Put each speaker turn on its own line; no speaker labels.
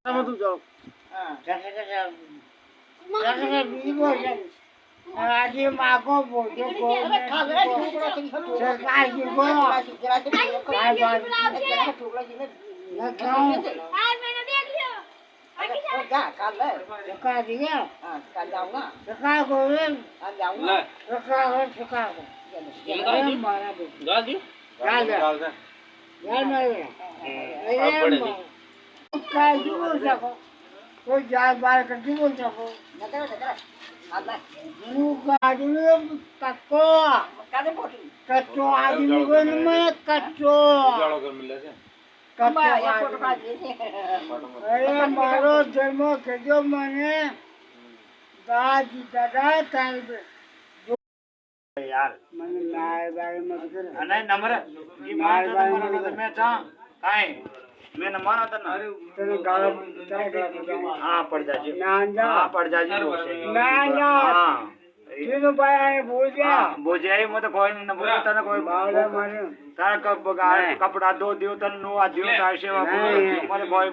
બધું જાઓ આજે માગો બોજો સરકાર જીવો કોઈ જાત બાર કરતી બોલ શકો કચ્ચો આદમી કોઈ મને કચ્ચો અરે મારો જન્મ કહેજો મને દાદી દાદા તારી
यार
મને માય બાય મત
नहीं नंबर ये मार तो नंबर मैं था काहे मैं नंबर आता ना
તને ગાળો
हां पड़ जाजी
ના જા
हां पड़ जाजी
ના જા
हां
તીનો ભાઈ બોલ જા
बोझे मत कोई न बोलता तने कोई
બાવડા મારે
तार कब कपड़ा दो दियो तन नो आ दियो तार सेवा मत कोई